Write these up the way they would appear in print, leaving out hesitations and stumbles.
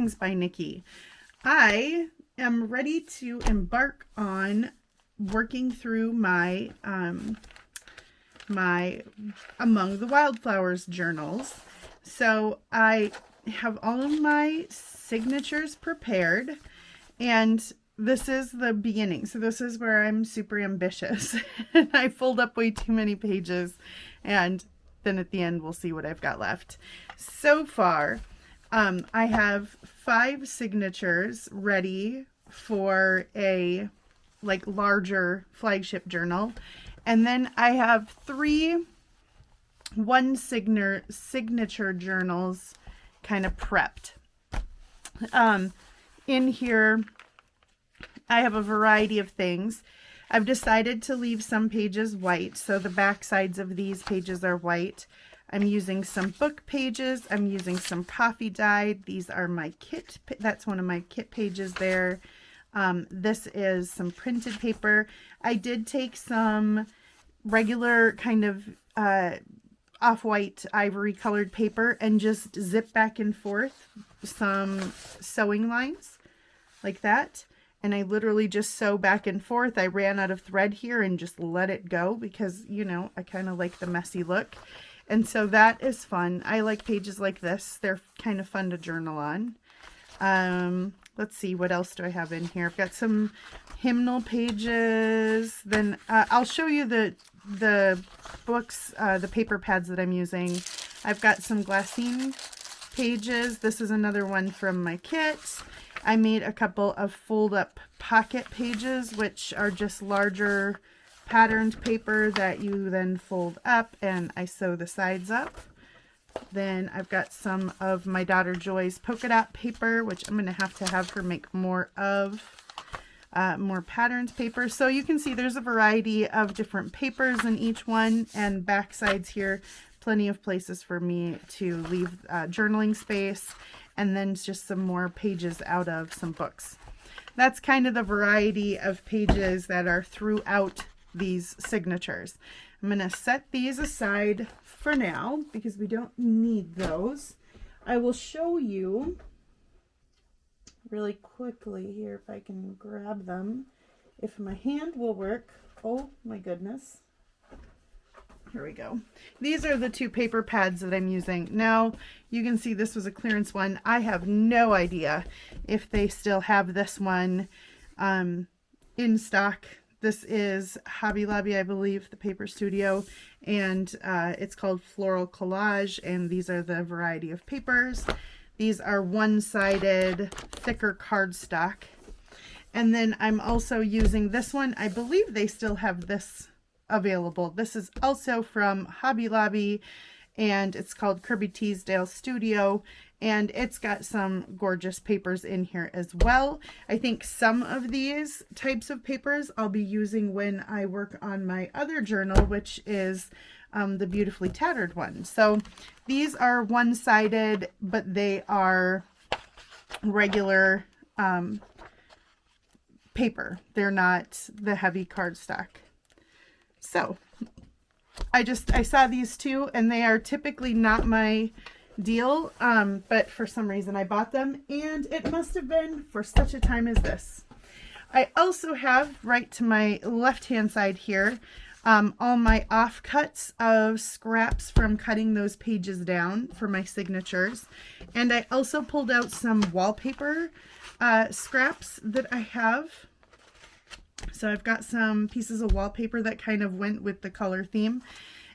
Blessings by Nikki. I am ready to embark on working through my my Among the Wildflowers journals. So I have all of my signatures prepared, and this is the beginning. So this is where I'm super ambitious. And I fold up way too many pages, and then at the end we'll see what I've got left. So far, I have 5 signatures ready for a larger flagship journal. And then I have 3 signature journals kind of prepped. In here, I have a variety of things. I've decided to leave some pages white, so the back sides of these pages are white. I'm using some book pages. I'm using some coffee dyed. These are my kit. That's one of my kit pages there. This is some printed paper. I did take some regular kind of off-white ivory colored paper and just zip back and forth some sewing lines like that. And I literally just sew back and forth. I ran out of thread here and just let it go because, you know, I kind of like the messy look. And so that is fun. I like pages like this. They're kind of fun to journal on. Let's see, what else do I have in here? I've got some hymnal pages. Then I'll show you the books, the paper pads that I'm using. I've got some glassine pages. This is another one from my kit. I made a couple of fold-up pocket pages, which are just larger patterned paper that you then fold up, and I sew the sides up. Then I've got some of my daughter Joy's polka dot paper, which I'm going to have her make more of, more patterned paper. So you can see there's a variety of different papers in each one, and back sides here, plenty of places for me to leave journaling space, and then just some more pages out of some books. That's kind of the variety of pages that are throughout these signatures. I'm going to set these aside for now because we don't need those. I will show you really quickly here if I can grab them, if my hand will work. Oh my goodness. Here we go. These are the 2 paper pads that I'm using. Now, you can see this was a clearance one. I have no idea if they still have this one in stock. This is Hobby Lobby, I believe, the paper studio, and it's called Floral Collage, and these are the variety of papers. These are one-sided, thicker cardstock. And then I'm also using this one. I believe they still have this available. This is also from Hobby Lobby, and it's called Kirby Teasdale Studio, and it's got some gorgeous papers in here as well. I think some of these types of papers I'll be using when I work on my other journal, which is the Beautifully Tattered one. So these are one-sided, but they are regular paper. They're not the heavy cardstock. So I saw these 2, and they are typically not my deal, but for some reason I bought them, and it must have been for such a time as this. I also have, right to my left hand side here, all my offcuts of scraps from cutting those pages down for my signatures, and I also pulled out some wallpaper scraps that I have. So I've got some pieces of wallpaper that kind of went with the color theme.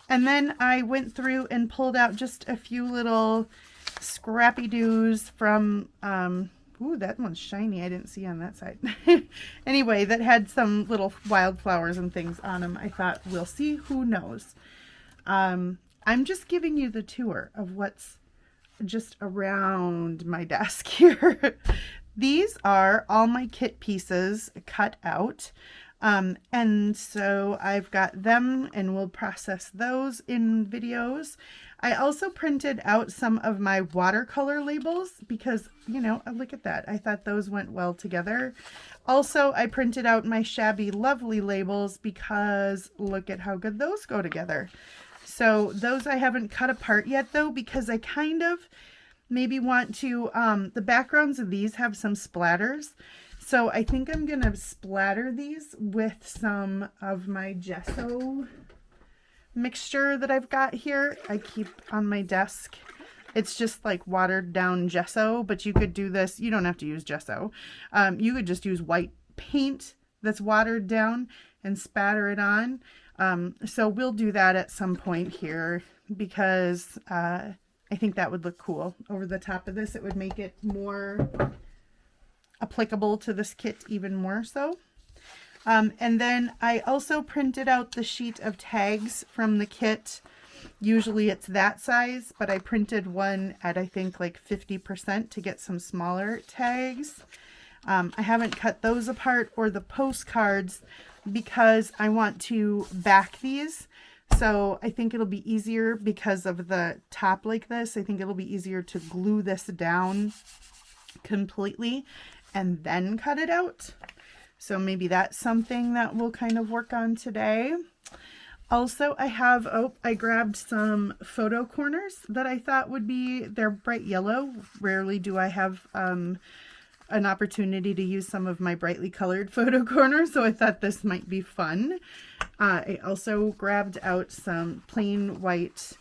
And then I went through and pulled out just a few little scrappy doos from, ooh, that one's shiny. I didn't see on that side. Anyway, that had some little wildflowers and things on them. I thought, we'll see, who knows. I'm just giving you the tour of what's just around my desk here. These are all my kit pieces cut out. And so I've got them, and we'll process those in videos. I also printed out some of my watercolor labels because, you know, look at that. I thought those went well together. Also, I printed out my Shabby Lovely labels because look at how good those go together. So those I haven't cut apart yet though, because I kind of maybe want to, the backgrounds of these have some splatters. So I think I'm going to splatter these with some of my gesso mixture that I've got here. I keep on my desk. It's just like watered down gesso, but you could do this. You don't have to use gesso. You could just use white paint that's watered down and spatter it on. So we'll do that at some point here because I think that would look cool over the top of this. It would make it more applicable to this kit even more so. And then I also printed out the sheet of tags from the kit. Usually it's that size, but I printed one at I think like 50% to get some smaller tags. I haven't cut those apart or the postcards because I want to back these. So I think it'll be easier because of the top like this. I think it'll be easier to glue this down completely and then cut it out. So maybe that's something that we'll kind of work on today. Also, I grabbed some photo corners that I thought would be, they're bright yellow. Rarely do I have an opportunity to use some of my brightly colored photo corners, so I thought this might be fun. I also grabbed out some plain white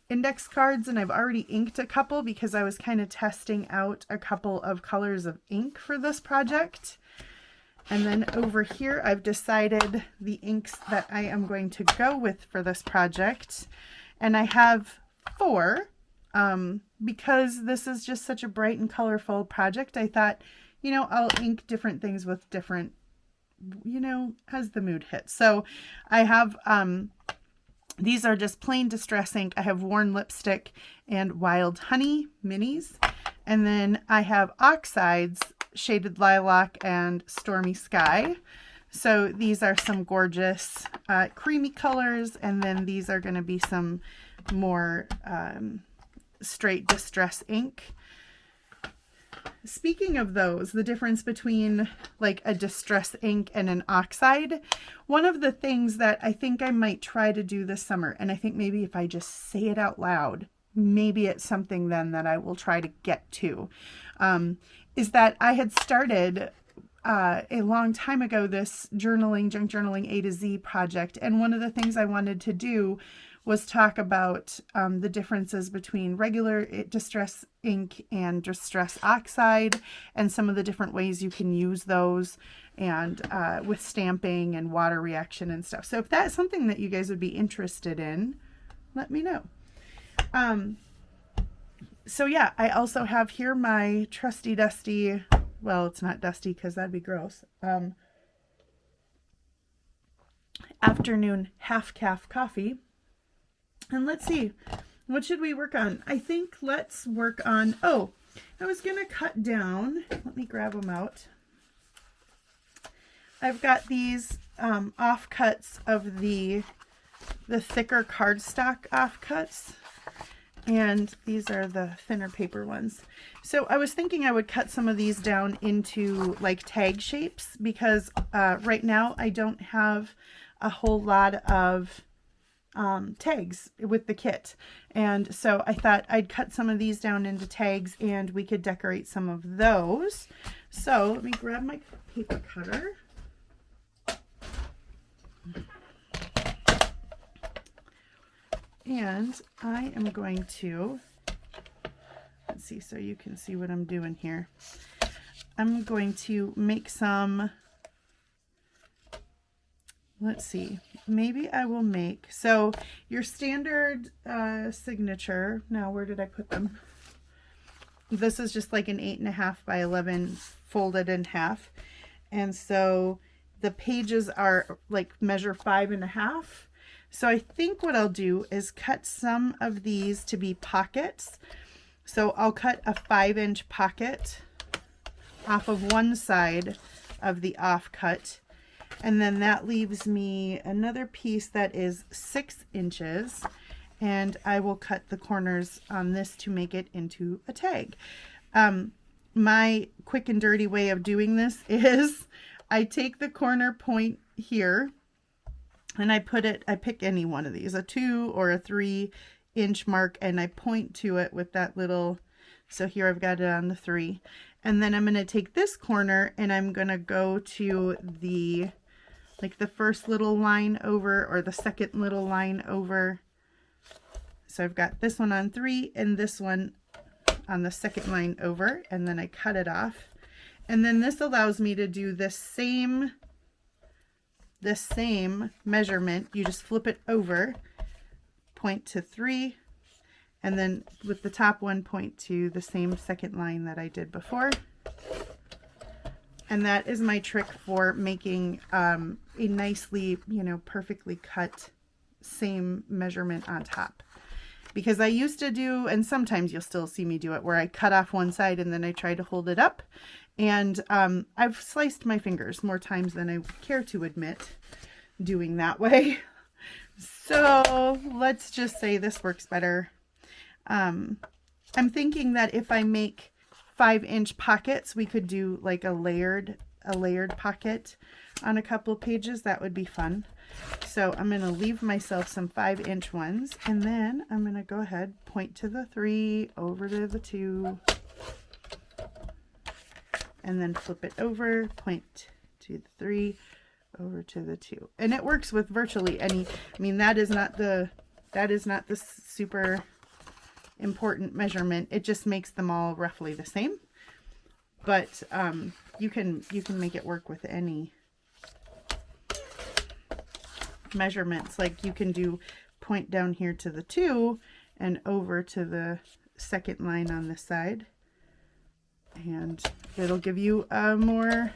index cards, and I've already inked a couple because I was kind of testing out a couple of colors of ink for this project. And then over here, I've decided the inks that I am going to go with for this project. And I have 4, because this is just such a bright and colorful project. I thought, you know, I'll ink different things with different, you know, as the mood hits. So I have, these are just plain Distress ink. I have Worn Lipstick and Wild Honey minis. And then I have Oxides, Shaded Lilac and Stormy Sky. So these are some gorgeous creamy colors, and then these are going to be some more straight Distress ink. Speaking of those, the difference between like a Distress ink and an Oxide, one of the things that I think I might try to do this summer, and I think maybe if I just say it out loud, maybe it's something then that I will try to get to, is that I had started a long time ago this journaling, junk journaling A to Z project. And one of the things I wanted to do was talk about the differences between regular Distress ink and Distress Oxide and some of the different ways you can use those, and with stamping and water reaction and stuff. So if that's something that you guys would be interested in, let me know. So yeah, I also have here my trusty dusty, well, it's not dusty because that'd be gross, afternoon half-calf coffee. And let's see, what should we work on? I think let's work on, oh, I was going to cut down, let me grab them out. I've got these offcuts of the thicker cardstock offcuts. And these are the thinner paper ones. So I was thinking I would cut some of these down into like tag shapes because right now I don't have a whole lot of tags with the kit. And so I thought I'd cut some of these down into tags and we could decorate some of those. So let me grab my paper cutter. And I am going to, let's see, so you can see what I'm doing here. I'm going to make some, let's see, maybe I will make, so your standard signature, now where did I put them? This is just like an 8.5 by 11 folded in half. And so the pages are like measure 5.5. So I think what I'll do is cut some of these to be pockets. So I'll cut a 5-inch pocket off of one side of the offcut. And then that leaves me another piece that is 6 inches. And I will cut the corners on this to make it into a tag. My quick and dirty way of doing this is I take the corner point here, and I pick any one of these, a 2 or a 3 inch mark, and I point to it with that little So here I've got it on the 3. And then I'm going to take this corner and I'm going to go to the, like the first little line over or the second little line over. So I've got this one on 3 and this one on the second line over, and then I cut it off. And then this allows me to do this same measurement. You just flip it over, point to 3, and then with the top one, point to the same second line that I did before. And that is my trick for making a nicely, you know, perfectly cut same measurement on top. Because I used to do, and sometimes you'll still see me do it, where I cut off one side and then I try to hold it up. And I've sliced my fingers more times than I care to admit doing that way. So let's just say this works better. I'm thinking that if I make 5-inch pockets, we could do like a layered pocket on a couple pages. That would be fun. So I'm going to leave myself some 5-inch ones, and then I'm going to go ahead, point to the 3, over to the 2, and then flip it over, point to the 3, over to the 2. And it works with virtually any, I mean, that is not the super important measurement. It just makes them all roughly the same. But you can make it work with any measurements. Like you can do point down here to the 2 and over to the second line on this side, and it'll give you a more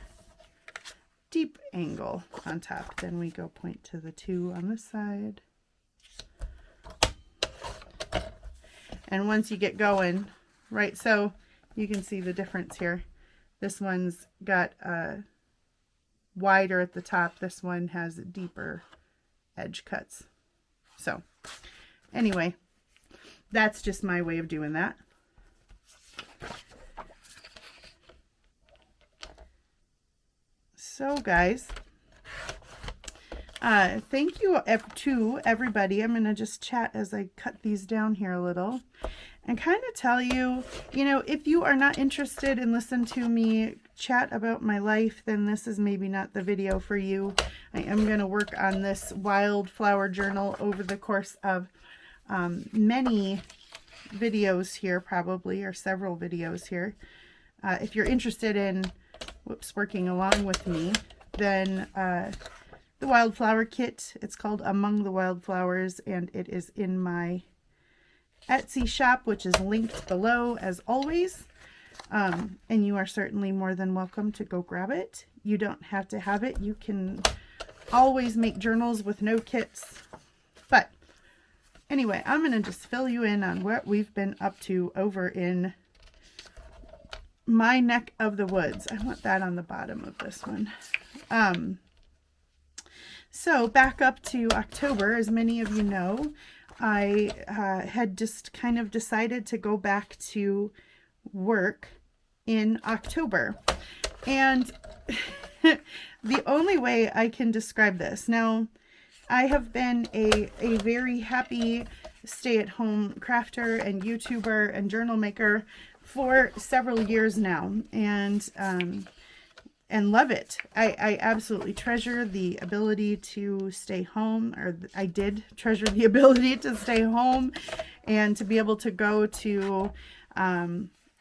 deep angle on top. Then we go point to the 2 on this side, and once you get going, right, so you can see the difference here. This one's got wider at the top, this one has deeper edge cuts. So anyway, that's just my way of doing that. So guys, thank you to everybody. I'm going to just chat as I cut these down here a little and kind of tell you, you know, if you are not interested in listening to me chat about my life, then this is maybe not the video for you. I am going to work on this Wildflower journal over the course of many videos here, probably, or several videos here. If you're interested in working along with me, then the Wildflower kit, it's called Among the Wildflowers, and it is in my Etsy shop, which is linked below as always. And you are certainly more than welcome to go grab it. You don't have to have it. You can always make journals with no kits. But anyway, I'm going to just fill you in on what we've been up to over in my neck of the woods. I want that on the bottom of this one. So back up to October, as many of you know, I had just kind of decided to go back to work in October. And the only way I can describe this, now I have been a very happy stay-at-home crafter and YouTuber and journal maker for several years now, and love it. I absolutely treasure the ability to stay home, or I did treasure the ability to stay home and to be able to go to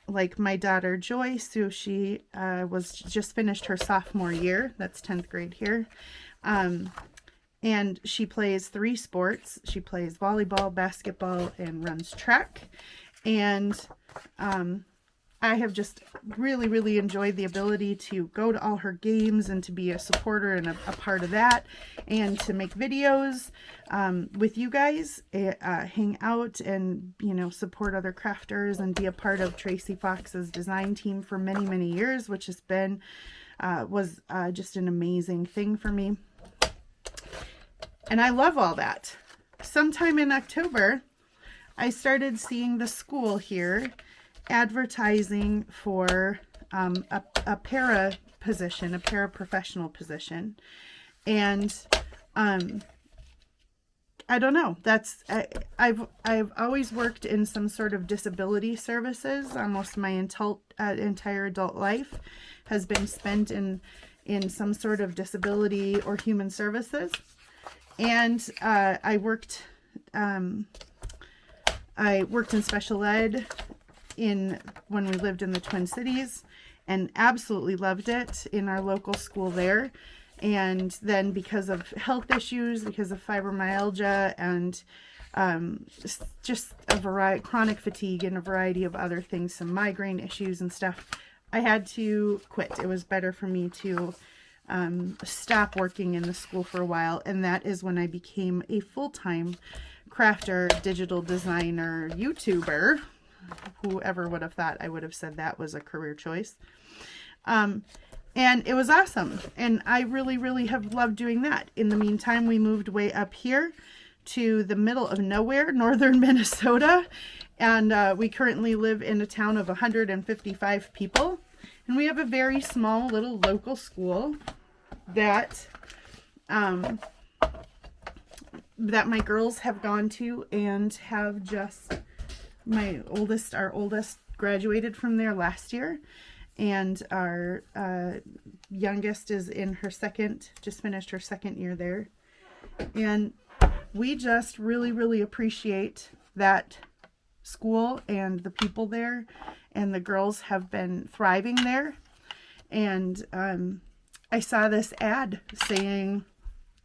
like my daughter Joyce, who she was just finished her sophomore year. That's 10th grade here. And she plays 3 sports. She plays volleyball, basketball, and runs track. And I have just really, really enjoyed the ability to go to all her games and to be a supporter and a part of that, and to make videos with you guys, hang out and, you know, support other crafters and be a part of Tracy Fox's design team for many, many years, which has been, was just an amazing thing for me. And I love all that. Sometime in October, I started seeing the school here advertising for a para position, a paraprofessional position. And I don't know. I've always worked in some sort of disability services. Almost my entire adult life has been spent in some sort of disability or human services. And I worked in special ed when we lived in the Twin Cities, and absolutely loved it in our local school there. And then because of health issues, because of fibromyalgia and just a variety, chronic fatigue and a variety of other things, some migraine issues and stuff, I had to quit. It was better for me to stop working in the school for a while. And that is when I became a full-time crafter, digital designer, YouTuber. Whoever would have thought I would have said that was a career choice. And it was awesome. And I really, really have loved doing that. In the meantime, we moved way up here to the middle of nowhere, northern Minnesota. And we currently live in a town of 155 people. And we have a very small little local school that my girls have gone to, and have just, our oldest graduated from there last year. And our youngest is in just finished her second year there. And we just really, really appreciate that school and the people there. And the girls have been thriving there. And I saw this ad saying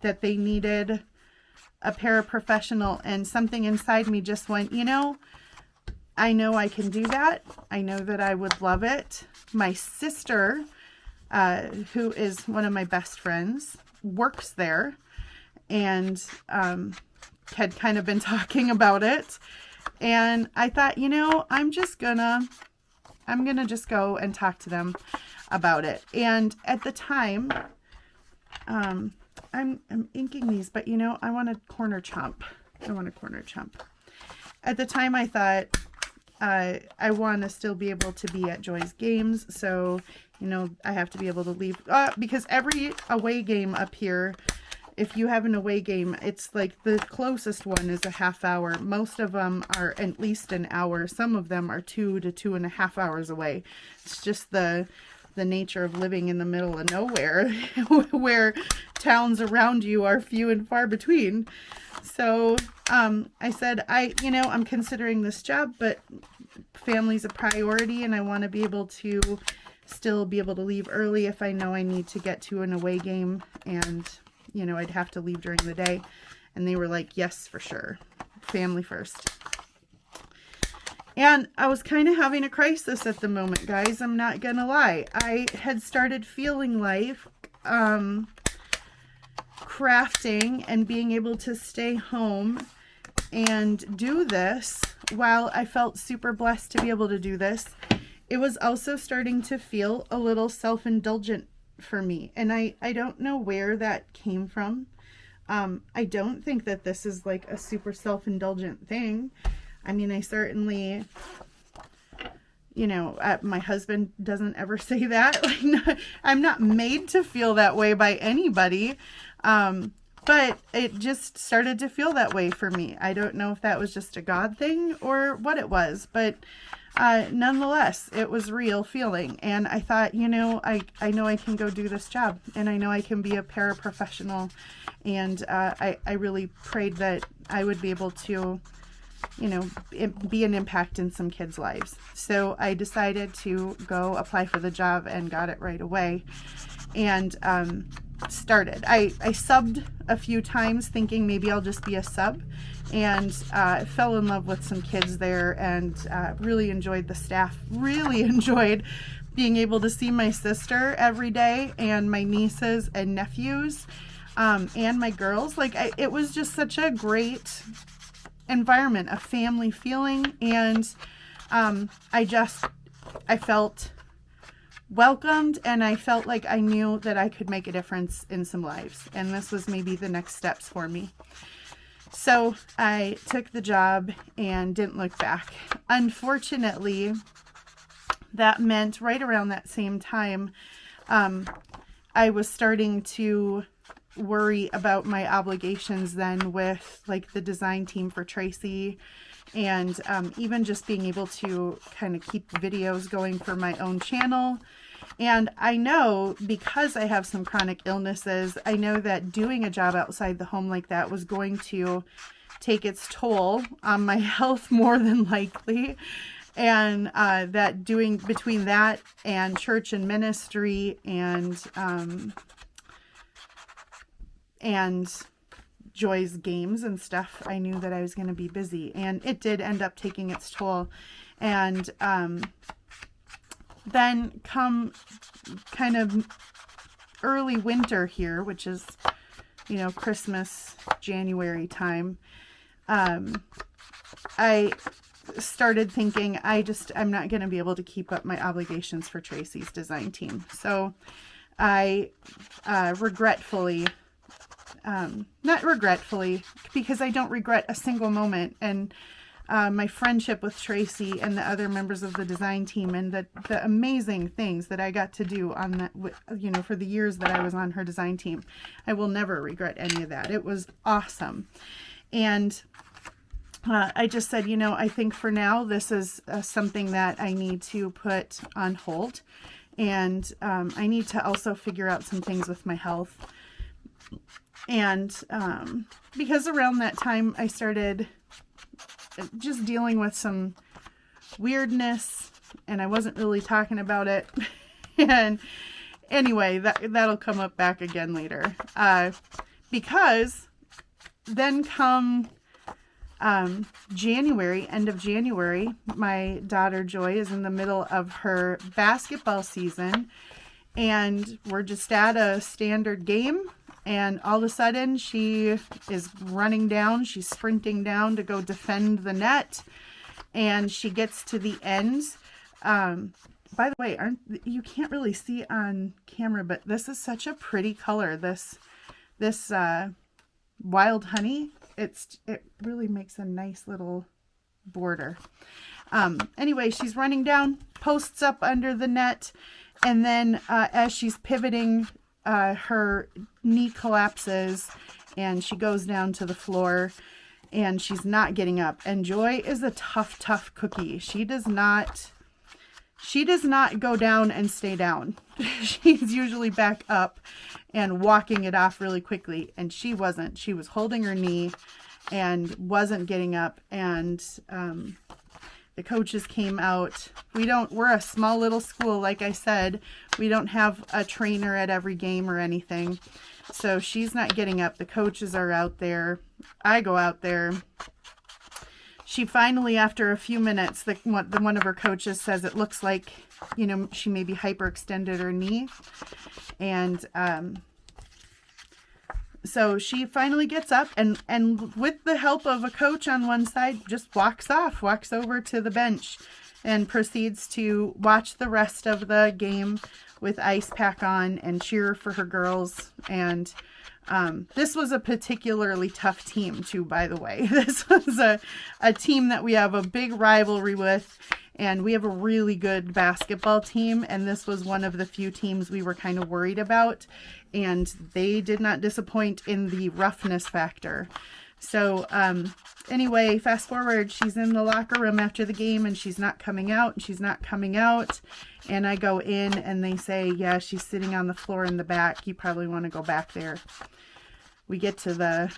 that they needed a paraprofessional, and something inside me just went, I know I can do that. I know that I would love it. My sister, who is one of my best friends, works there, and had kind of been talking about it. And I thought, I'm gonna just go and talk to them about it. And at the time, I'm inking these, but I want a corner chomp. At the time, I thought, I want to still be able to be at Joy's games. So, I have to be able to leave, because every away game up here, if you have an away game, it's like the closest one is a half hour. Most of them are at least an hour. Some of them are 2 to 2.5 hours away. It's just the nature of living in the middle of nowhere, where towns around you are few and far between. So I said, I'm considering this job, but family's a priority, and I want to be able to still be able to leave early if I know I need to get to an away game, and I'd have to leave during the day. And they were like, yes, for sure, family first. And I was kind of having a crisis at the moment, guys. I'm not gonna lie. I had started feeling like crafting and being able to stay home and do this, while I felt super blessed to be able to do this, it was also starting to feel a little self-indulgent for me. And I don't know where that came from. I don't think that this is like a super self-indulgent thing. I mean, I certainly, my husband doesn't ever say that. I'm not made to feel that way by anybody. But it just started to feel that way for me. I don't know if that was just a God thing or what it was, but nonetheless, it was real feeling. And I thought, I know I can go do this job, and I know I can be a paraprofessional. And I really prayed that I would be able to, be an impact in some kids' lives. So I decided to go apply for the job and got it right away. And started. I subbed a few times thinking maybe I'll just be a sub, and fell in love with some kids there, and really enjoyed the staff, really enjoyed being able to see my sister every day, and my nieces and nephews, and my girls. It was just such a great environment, a family feeling, and I felt welcomed, and I felt like I knew that I could make a difference in some lives, and this was maybe the next steps for me. So I took the job and didn't look back. Unfortunately, that meant right around that same time, I was starting to worry about my obligations then with like the design team for Tracy, and even just being able to kind of keep videos going for my own channel. And I know, because I have some chronic illnesses, I know that doing a job outside the home like that was going to take its toll on my health more than likely. And that doing between that and church and ministry and Joy's games and stuff, I knew that I was going to be busy, and it did end up taking its toll. And then come kind of early winter here, which is, you know, Christmas, January time, I started thinking I'm not going to be able to keep up my obligations for Tracy's design team. So I regretfully, not regretfully, because I don't regret a single moment, and my friendship with Tracy and the other members of the design team, and the amazing things that I got to do on that, you know, for the years that I was on her design team. I will never regret any of that. It was awesome. And I just said, you know, I think for now, this is something that I need to put on hold. And I need to also figure out some things with my health. And because around that time, I started just dealing with some weirdness, and I wasn't really talking about it. And anyway, that'll come up back again later. Because then come January, end of January, my daughter Joy is in the middle of her basketball season, and we're just at a standard game, and all of a sudden she is running down, she's sprinting down to go defend the net, and she gets to the end. By the way, you can't really see on camera, but this is such a pretty color, this wild honey. It really makes a nice little border. Anyway, she's running down, posts up under the net, and then as she's pivoting, her knee collapses and she goes down to the floor, and she's not getting up. And Joy is a tough cookie. She does not go down and stay down. She's usually back up and walking it off really quickly. And she wasn't. She was holding her knee and wasn't getting up. And the coaches came out. We're a small little school, like I said. We don't have a trainer at every game or anything. So she's not getting up. The coaches are out there. I go out there. She finally, after a few minutes, one of her coaches says it looks like, you know, she maybe hyperextended her knee. And so she finally gets up and with the help of a coach on one side, just walks over to the bench and proceeds to watch the rest of the game with ice pack on and cheer for her girls. And this was a particularly tough team too, by the way. This was a team that we have a big rivalry with, and we have a really good basketball team, and this was one of the few teams we were kind of worried about, and they did not disappoint in the roughness factor. So anyway, fast forward, she's in the locker room after the game, and she's not coming out, and I go in, and they say, yeah, she's sitting on the floor in the back. You probably want to go back there. We get to the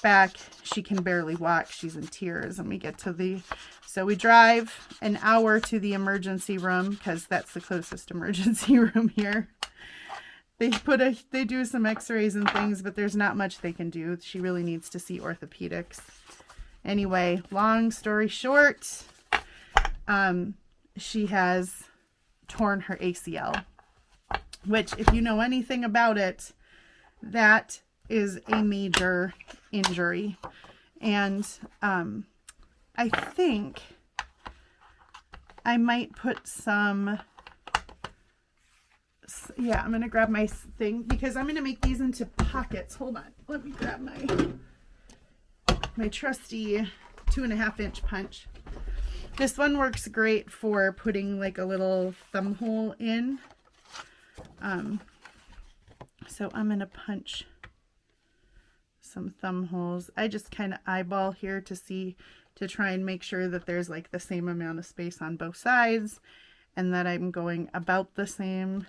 back. She can barely walk. She's in tears. And we get to so we drive an hour to the emergency room, because that's the closest emergency room here. They do some x-rays and things, but there's not much they can do. She really needs to see orthopedics. Anyway, long story short, she has torn her ACL, which, if you know anything about it, that is a major injury. And I think I might put some, yeah, I'm going to grab my thing, because I'm going to make these into pockets. Hold on. Let me grab my trusty 2.5-inch punch. This one works great for putting like a little thumb hole in. So I'm going to punch some thumb holes. I just kind of eyeball here to try and make sure that there's like the same amount of space on both sides and that I'm going about the same.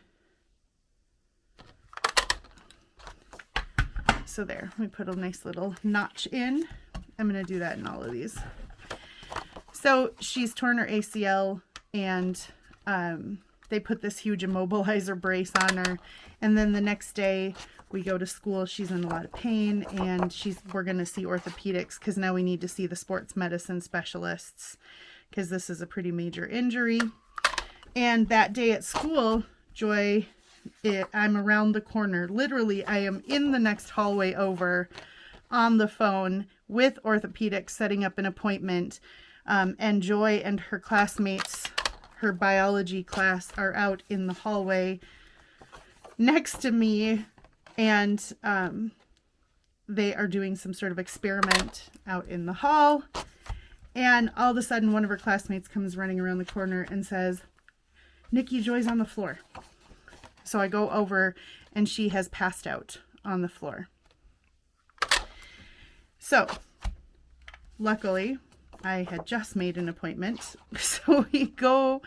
So there, we put a nice little notch in. I'm going to do that in all of these. So she's torn her ACL, and they put this huge immobilizer brace on her. And then the next day we go to school. She's in a lot of pain, and we're going to see orthopedics because now we need to see the sports medicine specialists because this is a pretty major injury. And that day at school, Joy, I'm around the corner. Literally, I am in the next hallway over on the phone with orthopedics setting up an appointment. And Joy and her classmates, her biology class, are out in the hallway next to me, and they are doing some sort of experiment out in the hall. And all of a sudden, one of her classmates comes running around the corner and says, "Nikki, Joy's on the floor." So I go over, and she has passed out on the floor. So, luckily, I had just made an appointment. So we go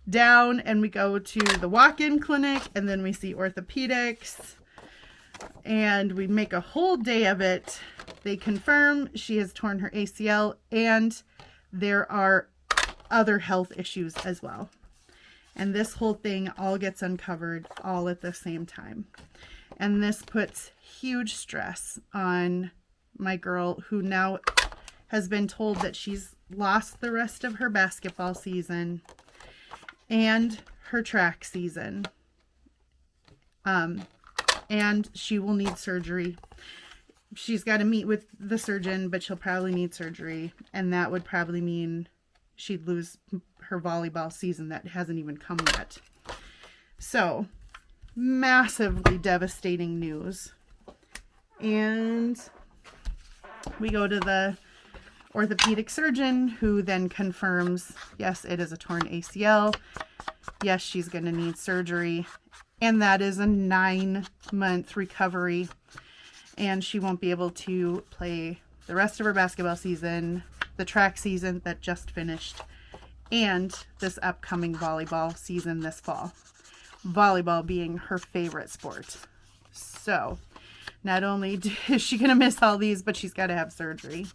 down and we go to the walk-in clinic, and then we see orthopedics, and we make a whole day of it. They confirm she has torn her ACL, and there are other health issues as well. And this whole thing all gets uncovered all at the same time. And this puts huge stress on my girl, who now has been told that she's lost the rest of her basketball season and her track season. And she will need surgery. She's got to meet with the surgeon, but she'll probably need surgery. And that would probably mean she'd lose her volleyball season that hasn't even come yet. So, massively devastating news. And we go to the orthopedic surgeon, who then confirms, yes, it is a torn ACL. Yes, she's going to need surgery. And that is a 9-month recovery. And she won't be able to play the rest of her basketball season, the track season that just finished, and this upcoming volleyball season this fall. Volleyball being her favorite sport. So, not only is she going to miss all these, but she's got to have surgery.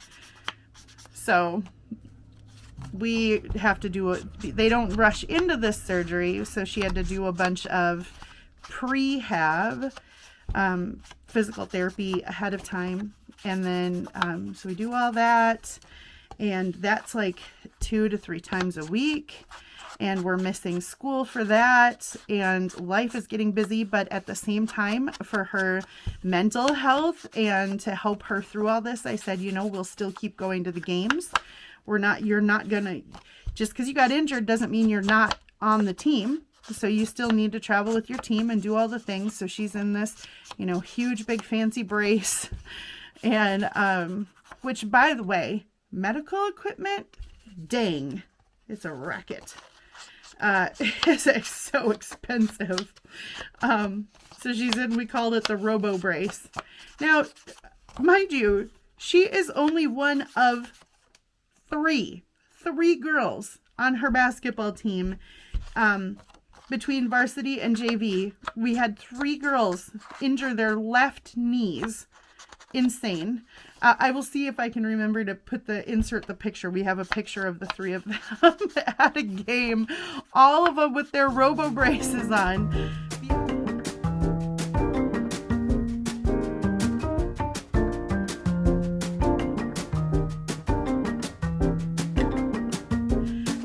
So, we have to they don't rush into this surgery, so she had to do a bunch of prehab, physical therapy ahead of time. And then, so we do all that, and that's like 2 to 3 times a week. And we're missing school for that, and life is getting busy, but at the same time, for her mental health and to help her through all this, I said, we'll still keep going to the games. You're not gonna, just because you got injured doesn't mean you're not on the team. So you still need to travel with your team and do all the things. So she's in this, huge, big, fancy brace. And, which, by the way, medical equipment, dang, it's a racket. It's so expensive. So she's in, we called it the Robo Brace. Now, mind you, she is only one of three girls on her basketball team. Between varsity and JV, we had 3 girls injure their left knees. Insane. I will see if I can remember to insert the picture. We have a picture of the 3 of them at a game. All of them with their robo braces on.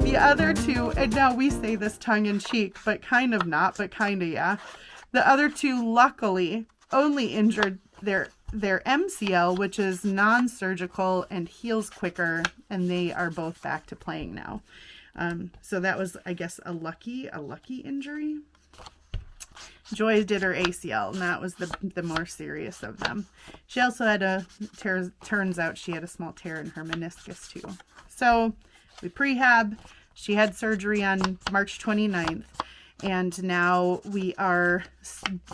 The other 2, and now we say this tongue in cheek, but kind of not, but kind of yeah. The other 2 luckily only injured their MCL, which is non-surgical and heals quicker, and they are both back to playing now. So that was, I guess, a lucky injury. Joy did her ACL, and that was the more serious of them. She also had turns out she had a small tear in her meniscus too. So we prehab. She had surgery on March 29th. And now we are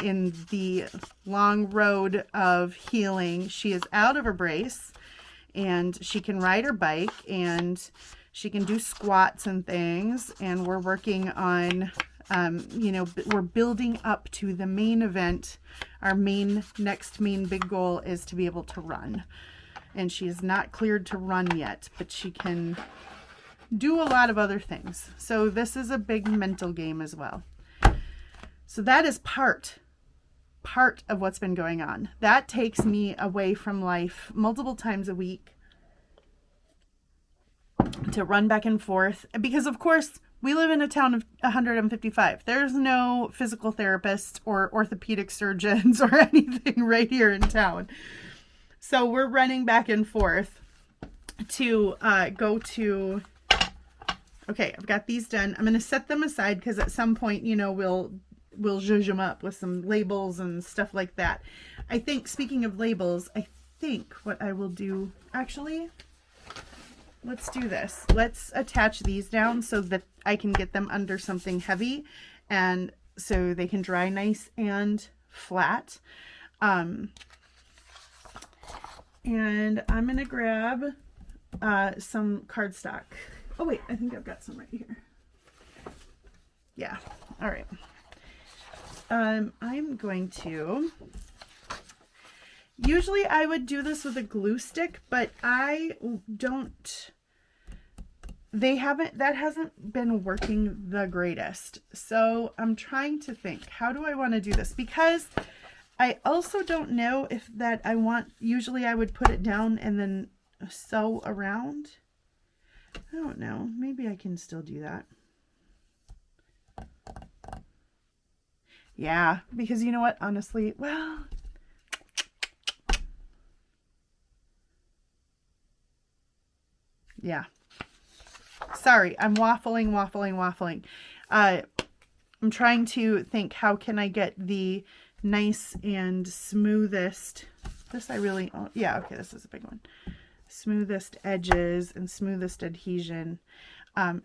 in the long road of healing. She is out of her brace and she can ride her bike and she can do squats and things. And we're working on, you know, we're building up to the main event. Our next main big goal is to be able to run. And she is not cleared to run yet, but she can do a lot of other things. So this is a big mental game as well. So that is part of what's been going on. That takes me away from life multiple times a week to run back and forth. Because of course, we live in a town of 155. There's no physical therapists or orthopedic surgeons or anything right here in town. So we're running back and forth to go to... Okay, I've got these done. I'm going to set them aside because at some point, you know, we'll zhuzh them up with some labels and stuff like that. I think, speaking of labels, I think what I will do... Actually, let's do this. Let's attach these down so that I can get them under something heavy and so they can dry nice and flat. And I'm going to grab some cardstock. Oh wait, I think I've got some right here. Yeah, all right. I'm going to, usually I would do this with a glue stick, but I don't, that hasn't been working the greatest. So I'm trying to think, how do I want to do this? Because I also don't know if that I want, usually I would put it down and then sew around. I don't know. Maybe I can still do that. Yeah, because you know what? Honestly, well, yeah. Sorry, I'm waffling. I'm trying to think, how can I get the nice and smoothest, this I really, oh, yeah, okay, this is a big one. Smoothest edges and smoothest adhesion.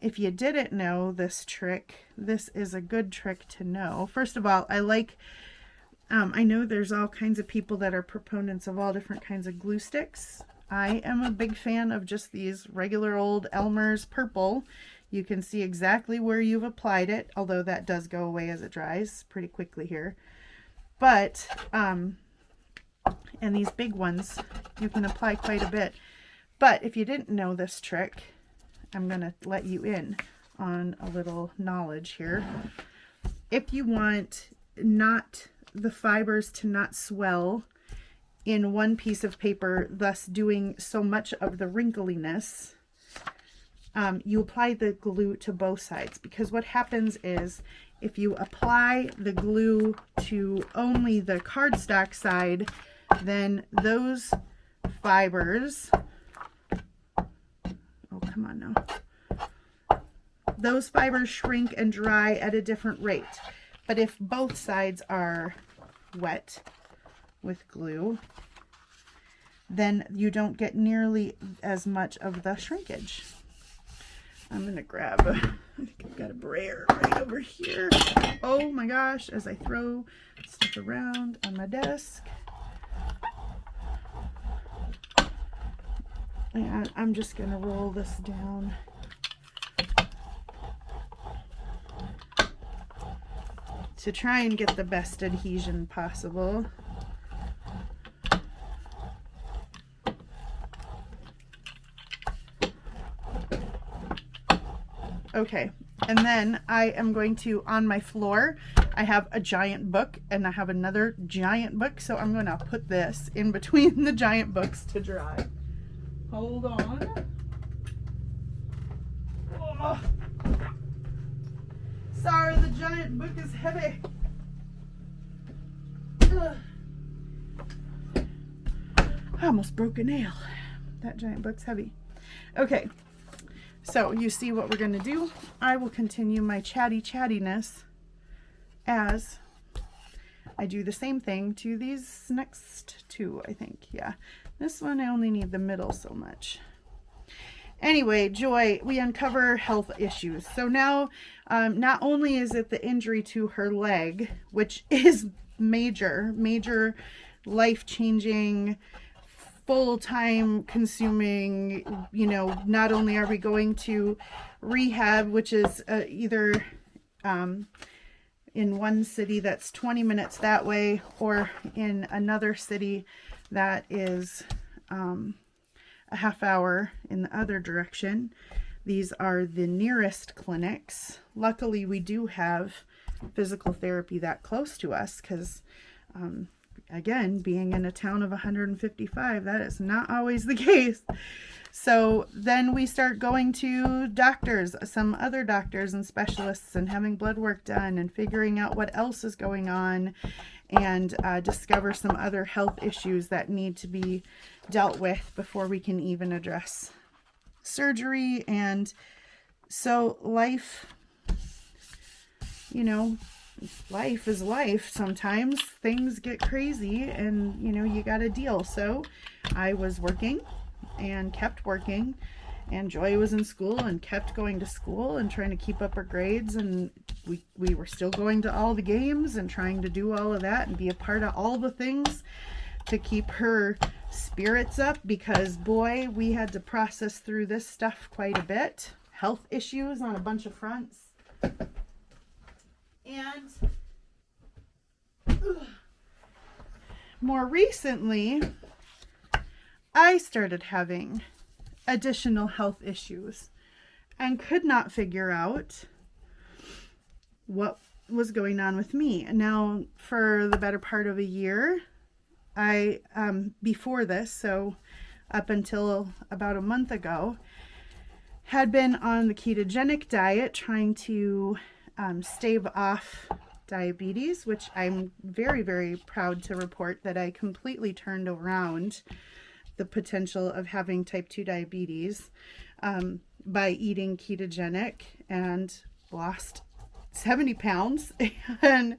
If you didn't know this trick, this is a good trick to know. First of all, I like, I know there's all kinds of people that are proponents of all different kinds of glue sticks. I am a big fan of just these regular old Elmer's purple. You can see exactly where you've applied it, although that does go away as it dries pretty quickly here. But, and these big ones, you can apply quite a bit. But if you didn't know this trick, I'm going to let you in on a little knowledge here. If you want the fibers to not swell in one piece of paper, thus doing so much of the wrinkliness, you apply the glue to both sides. Because what happens is, if you apply the glue to only the cardstock side, then those fibers... Oh, come on now. Those fibers shrink and dry at a different rate. But if both sides are wet with glue, then you don't get nearly as much of the shrinkage. I'm going to grab, I think I've got a brayer right over here. Oh my gosh, as I throw stuff around on my desk. And I'm just going to roll this down. To try and get the best adhesion possible. Okay, and then I am going to, on my floor, I have a giant book and I have another giant book, so I'm going to put this in between the giant books to dry. Hold on. Oh. Sorry, the giant book is heavy. Ugh. I almost broke a nail. That giant book's heavy. Okay, so you see what we're going to do. I will continue my chattiness as I do the same thing to these next two, I think. Yeah, this one I only need the middle so much. Anyway, Joy, we uncover health issues. So now Not only is it the injury to her leg, which is major, life-changing, full-time consuming, not only are we going to rehab, which is either in one city that's 20 minutes that way, or in another city that is a half hour in the other direction. These are the nearest clinics. Luckily, we do have physical therapy that close to us because, again, being in a town of 155, that is not always the case. So then we start going to doctors, some other doctors and specialists, and having blood work done and figuring out what else is going on, and discover some other health issues that need to be dealt with before we can even address surgery. And so life is life. Sometimes things get crazy and you got to deal. So I was working and kept working, and Joy was in school and kept going to school and trying to keep up her grades, and we were still going to all the games and trying to do all of that and be a part of all the things to keep her spirits up, because boy, we had to process through this stuff quite a bit. Health issues on a bunch of fronts. And more recently, I started having additional health issues and could not figure out what was going on with me. Now, for the better part of a year, I, before this, so up until about a month ago, had been on the ketogenic diet trying to stave off diabetes, which I'm very, very proud to report that I completely turned around the potential of having type 2 diabetes by eating ketogenic, and lost 70 pounds and,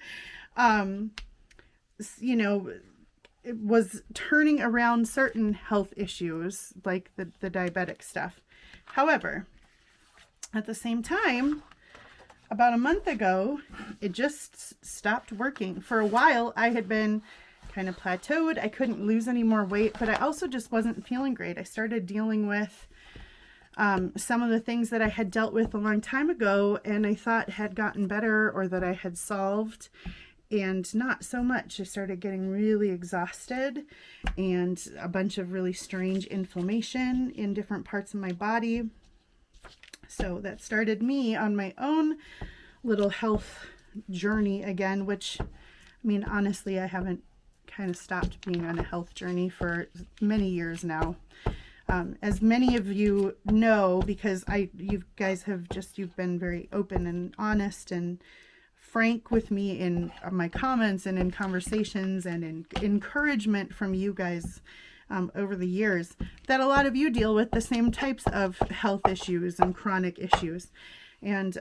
it was turning around certain health issues like the diabetic stuff. However, at the same time, about a month ago, it just stopped working. For a while, I had been kind of plateaued. I couldn't lose any more weight, but I also just wasn't feeling great. I started dealing with some of the things that I had dealt with a long time ago and I thought had gotten better or that I had solved, and not so much. I started getting really exhausted and a bunch of really strange inflammation in different parts of my body. So that started me on my own little health journey again, which, honestly, I haven't kind of stopped being on a health journey for many years now. As many of you know, because you guys you've been very open and honest and frank with me in my comments and in conversations and in encouragement from you guys over the years, that a lot of you deal with the same types of health issues and chronic issues. And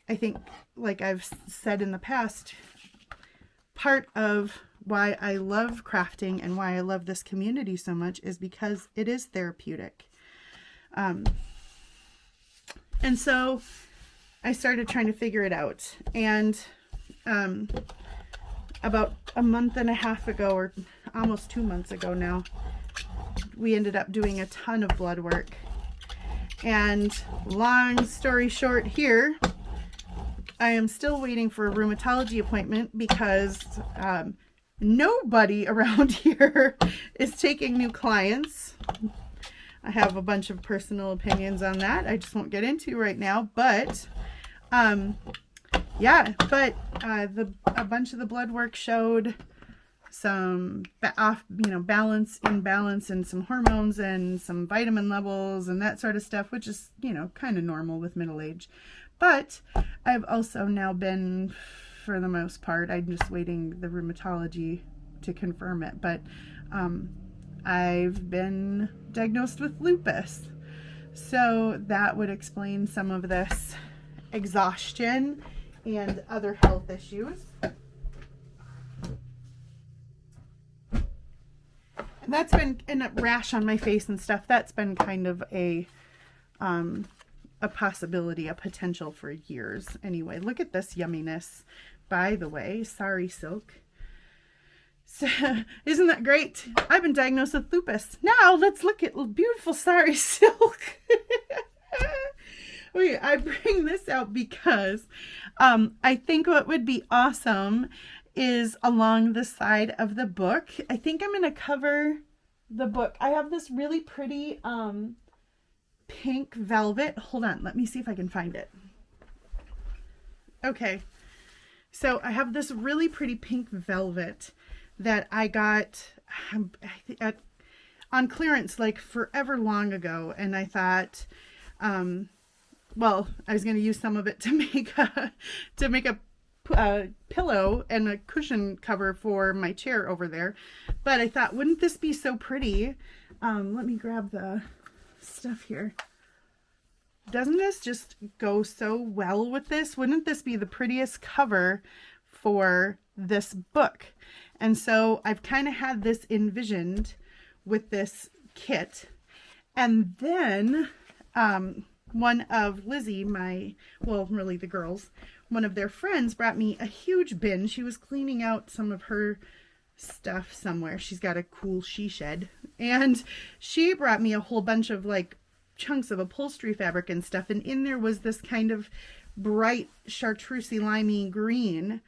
I think, like I've said in the past, part of why I love crafting and why I love this community so much is because it is therapeutic. And so I started trying to figure it out. And about a month and a half ago, or almost 2 months ago now, we ended up doing a ton of blood work. And long story short here, I am still waiting for a rheumatology appointment because nobody around here is taking new clients. I have a bunch of personal opinions on that I just won't get into right now, but a bunch of the blood work showed some balance, imbalance, and some hormones and some vitamin levels and that sort of stuff, which is, kind of normal with middle age. But I've also now been, for the most part, I'm just waiting the rheumatology to confirm it, but I've been diagnosed with lupus. So that would explain some of this exhaustion and other health issues. And that's been, and a rash on my face and stuff, that's been kind of a a possibility, a potential for years. Anyway, look at this yumminess, by the way. Sorry, Silk. So, isn't that great? I've been diagnosed with lupus. Now let's look at beautiful Sorry Silk. Wait, I bring this out because I think what would be awesome is along the side of the book. I think I'm going to cover the book. I have this really pretty pink velvet. Hold on, let me see if I can find it. Okay, so I have this really pretty pink velvet that I got on clearance like forever long ago, and I thought, well, I was going to use some of it to make a pillow and a cushion cover for my chair over there, but I thought, wouldn't this be so pretty? Let me grab the stuff here. Doesn't this just go so well with this? Wouldn't this be the prettiest cover for this book? And so I've kind of had this envisioned with this kit. And then one of Lizzie, well, really the girls, one of their friends brought me a huge bin. She was cleaning out some of her stuff somewhere. She's got a cool she shed. And she brought me a whole bunch of like chunks of upholstery fabric and stuff. And in there was this kind of bright chartreusey limey green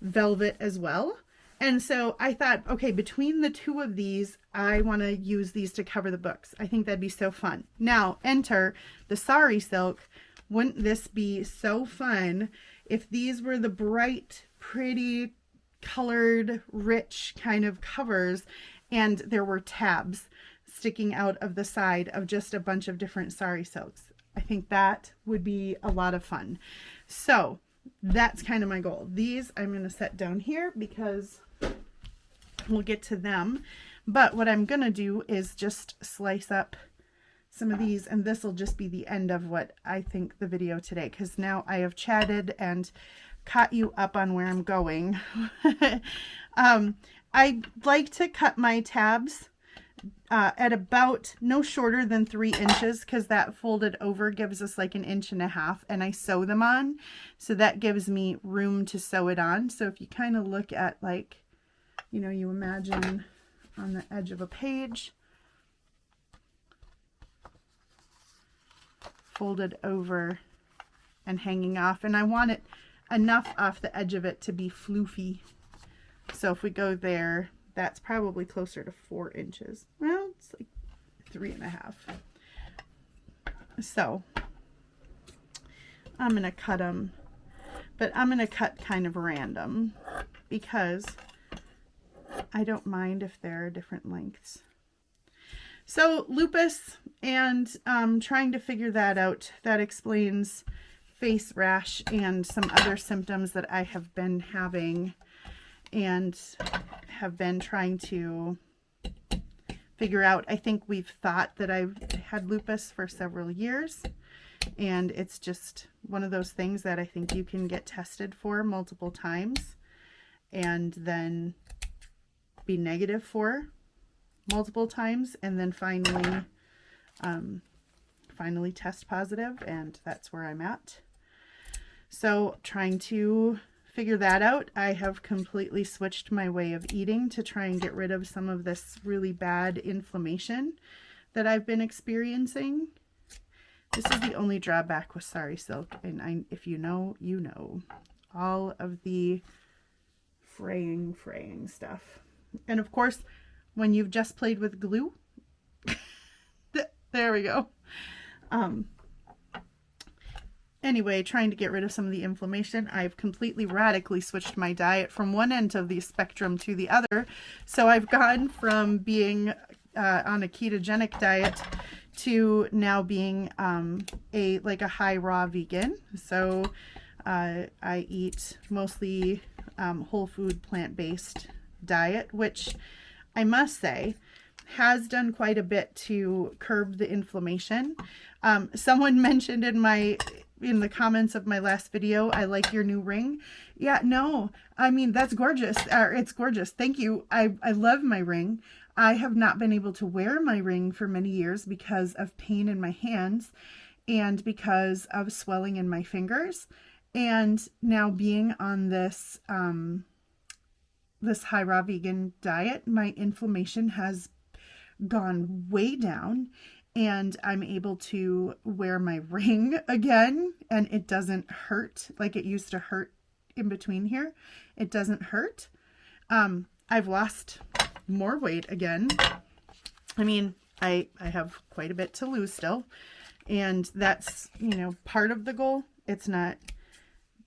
velvet as well. And so I thought, okay, between the two of these, I want to use these to cover the books. I think that'd be so fun. Now, enter the Sorry Silk. Wouldn't this be so fun if these were the bright, pretty, colored, rich kind of covers, and there were tabs sticking out of the side of just a bunch of different Sorry Silks. I think that would be a lot of fun. So that's kind of my goal. These I'm going to set down here because we'll get to them. But what I'm going to do is just slice up some of these, and this will just be the end of what I think the video today, because now I have chatted and caught you up on where I'm going. I like to cut my tabs at about no shorter than 3 inches, because that folded over gives us like 1.5 inches, and I sew them on, so that gives me room to sew it on. So if you kind of look at, like, you know, you imagine on the edge of a page, folded over and hanging off, and I want it enough off the edge of it to be floofy. So if we go there, that's probably closer to 4 inches. Well, it's like 3.5. So I'm going to cut them, but I'm going to cut kind of random because I don't mind if they're different lengths. So lupus, and trying to figure that out. That explains face rash and some other symptoms that I have been having and have been trying to figure out. I think we've thought that I've had lupus for several years, and it's just one of those things that I think you can get tested for multiple times and then be negative for multiple times, and then finally test positive, and that's where I'm at. So trying to figure that out, I have completely switched my way of eating to try and get rid of some of this really bad inflammation that I've been experiencing. This is the only drawback with Sorry Silk, and if you know, you know. All of the fraying stuff. And of course, when you've just played with glue, there we go. Anyway, trying to get rid of some of the inflammation, I've completely radically switched my diet from one end of the spectrum to the other. So I've gone from being on a ketogenic diet to now being a high raw vegan. So I eat mostly whole food plant-based diet, which I must say has done quite a bit to curb the inflammation. Someone mentioned in the comments of my last video, I like your new ring. Yeah, no, I mean, that's gorgeous. It's gorgeous. Thank you. I love my ring. I have not been able to wear my ring for many years because of pain in my hands. and because of swelling in my fingers. And now being on this this high raw vegan diet, my inflammation has gone way down, and I'm able to wear my ring again, and it doesn't hurt like it used to hurt in between here. It doesn't hurt. I've lost more weight again. I mean, I have quite a bit to lose still, and that's, you know, part of the goal. It's not,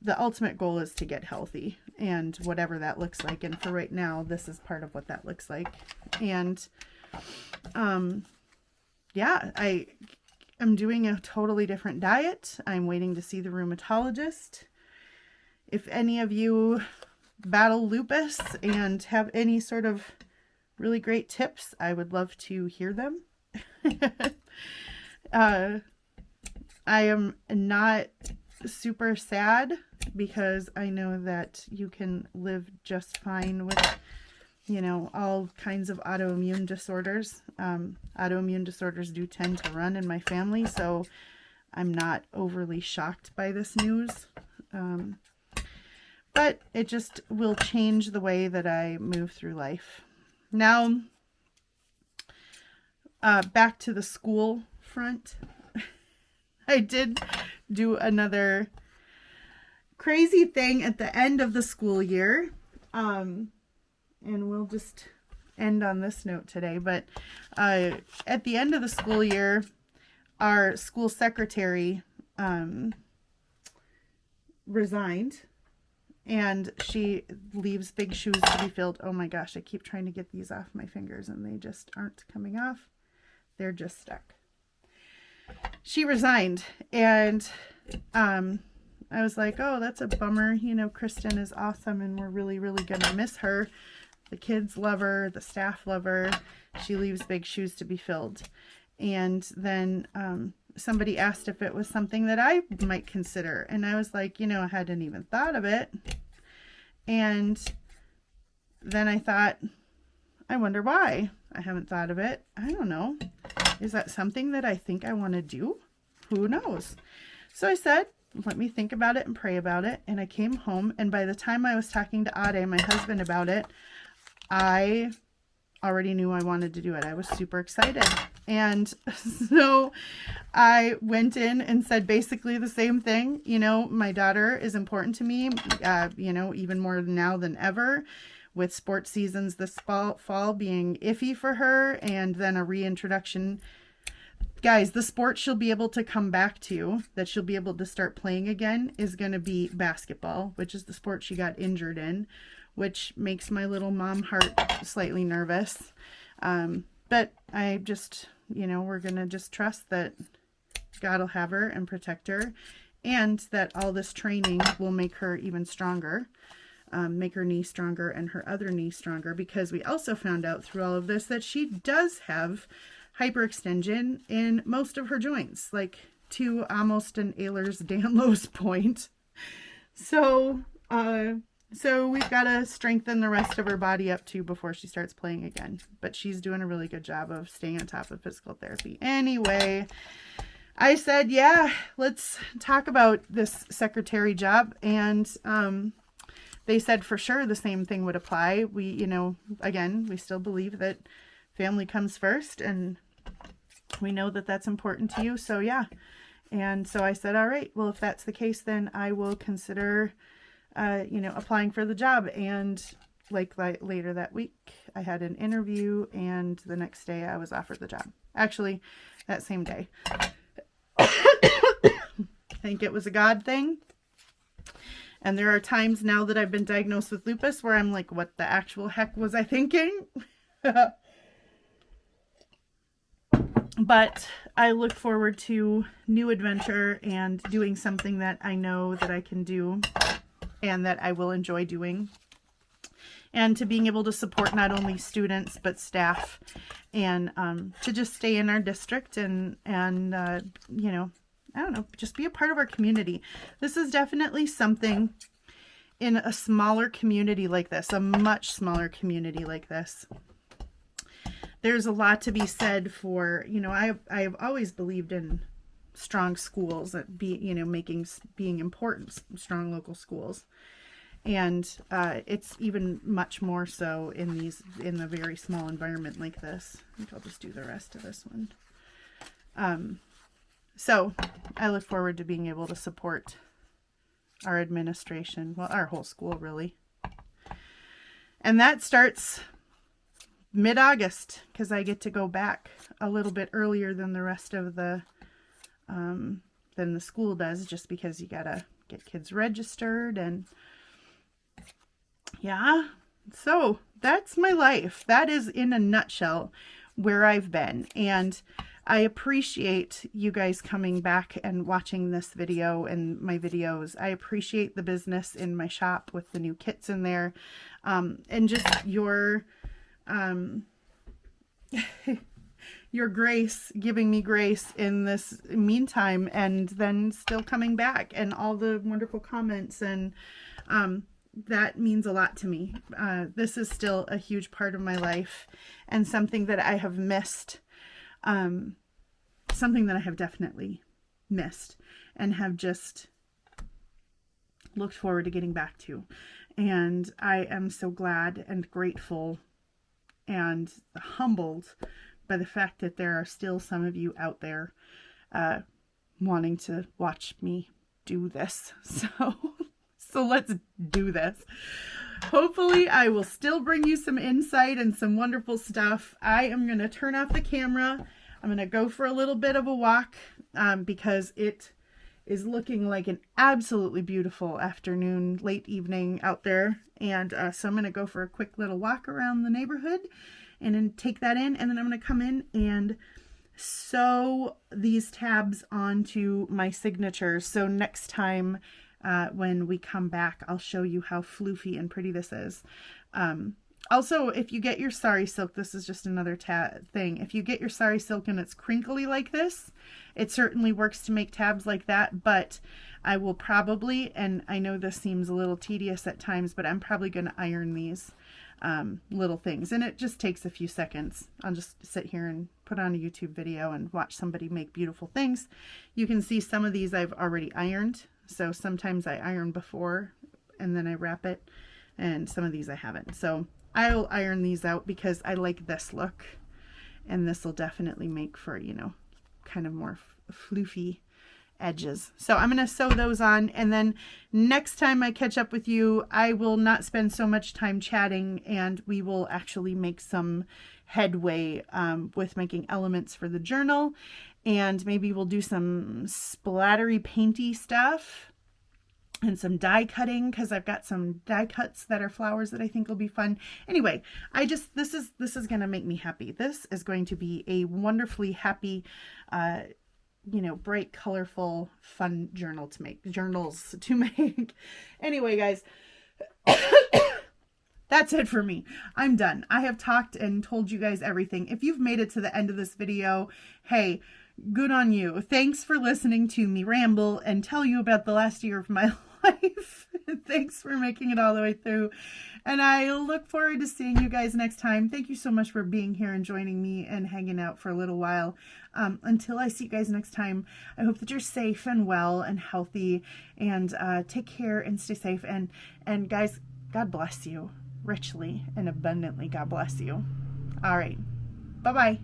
the ultimate goal is to get healthy, and whatever that looks like. And for right now, this is part of what that looks like. And yeah, I'm doing a totally different diet. I'm waiting to see the rheumatologist. If any of you battle lupus and have any sort of really great tips, I would love to hear them. I am not super sad because I know that you can live just fine with, you know, all kinds of autoimmune disorders. Autoimmune disorders do tend to run in my family, so I'm not overly shocked by this news. But it just will change the way that I move through life. Now, back to the school front. I did do another crazy thing at the end of the school year. And we'll just end on this note today. But at the end of the school year, our school secretary resigned. And she leaves big shoes to be filled. Oh my gosh, I keep trying to get these off my fingers and they just aren't coming off. They're just stuck. She resigned, and I was like, oh, that's a bummer. You know, Kristen is awesome and we're really, really going to miss her. The kids love her. The staff love her. She leaves big shoes to be filled. And then somebody asked if it was something that I might consider. And I was like, you know, I hadn't even thought of it. And then I thought, I wonder why I haven't thought of it. I don't know. Is that something that I think I want to do? Who knows? So I said, let me think about it and pray about it. And I came home, and by the time I was talking to Ade, my husband, about it, I already knew I wanted to do it. I was super excited. And so I went in and said basically the same thing. You know, my daughter is important to me, you know, even more now than ever, with sports seasons this fall being iffy for her, and then a reintroduction. Guys, the sport she'll be able to come back to, that she'll be able to start playing again, is going to be basketball, which is the sport she got injured in, which makes my little mom heart slightly nervous. But I just, you know, we're going to just trust that God will have her and protect her, and that all this training will make her even stronger, make her knee stronger and her other knee stronger, because we also found out through all of this that she does have hyperextension in most of her joints, like to almost an Ehlers-Danlos point. So we've got to strengthen the rest of her body up too before she starts playing again. But she's doing a really good job of staying on top of physical therapy. Anyway, I said, yeah, let's talk about this secretary job. And they said for sure the same thing would apply. We, you know, again, we still believe that family comes first, and we know that that's important to you. So yeah. And so I said, all right, well, if that's the case, then I will consider you know, applying for the job. And like later that week, I had an interview, and the next day I was offered the job. Actually, that same day. I think it was a God thing. And there are times now that I've been diagnosed with lupus where I'm like, what the actual heck was I thinking? But I look forward to new adventure and doing something that I know that I can do and that I will enjoy doing, and to being able to support not only students but staff, and to just stay in our district and you know, I don't know, just be a part of our community. This is definitely something in a smaller community like this, a much smaller community like this. There's a lot to be said for, you know, I've always believed in strong schools, being important, strong local schools. And it's even much more so in a very small environment like this. I think I'll just do the rest of this one. So I look forward to being able to support our administration, well, our whole school really. And that starts mid-August, because I get to go back a little bit earlier than the rest of the than the school does, just because you gotta get kids registered. And yeah, so that's my life. That is in a nutshell where I've been. And I appreciate you guys coming back and watching this video and my videos. I appreciate the business in my shop with the new kits in there, and just your your grace, giving me grace in this meantime, and then still coming back, and all the wonderful comments, and that means a lot to me. This is still a huge part of my life, and something that I have missed, something that I have definitely missed and have just looked forward to getting back to. And I am so glad and grateful and humbled by the fact that there are still some of you out there wanting to watch me do this. So let's do this. Hopefully I will still bring you some insight and some wonderful stuff. I am going to turn off the camera. I'm going to go for a little bit of a walk because it is looking like an absolutely beautiful afternoon, late evening out there. And so I'm going to go for a quick little walk around the neighborhood and then take that in. And then I'm going to come in and sew these tabs onto my signatures. So next time when we come back, I'll show you how floofy and pretty this is. Also, if you get your sari silk, this is just another thing. If you get your sari silk and it's crinkly like this, it certainly works to make tabs like that. But I will probably, and I know this seems a little tedious at times, but I'm probably going to iron these little things. And it just takes a few seconds. I'll just sit here and put on a YouTube video and watch somebody make beautiful things. You can see some of these I've already ironed. So sometimes I iron before and then I wrap it. And some of these I haven't. So I'll iron these out because I like this look, and this will definitely make for, you know, kind of more floofy edges. So I'm going to sew those on, and then next time I catch up with you, I will not spend so much time chatting, and we will actually make some headway with making elements for the journal, and maybe we'll do some splattery painty stuff. And some die cutting, because I've got some die cuts that are flowers that I think will be fun. Anyway, this is going to make me happy. This is going to be a wonderfully happy, you know, bright, colorful, fun journals to make. Anyway, guys, that's it for me. I'm done. I have talked and told you guys everything. If you've made it to the end of this video, hey, good on you. Thanks for listening to me ramble and tell you about the last year of my life. Thanks for making it all the way through. And I look forward to seeing you guys next time. Thank you so much for being here and joining me and hanging out for a little while. Until I see you guys next time, I hope that you're safe and well and healthy, and take care and stay safe. And guys, God bless you richly and abundantly. God bless you. All right. Bye-bye.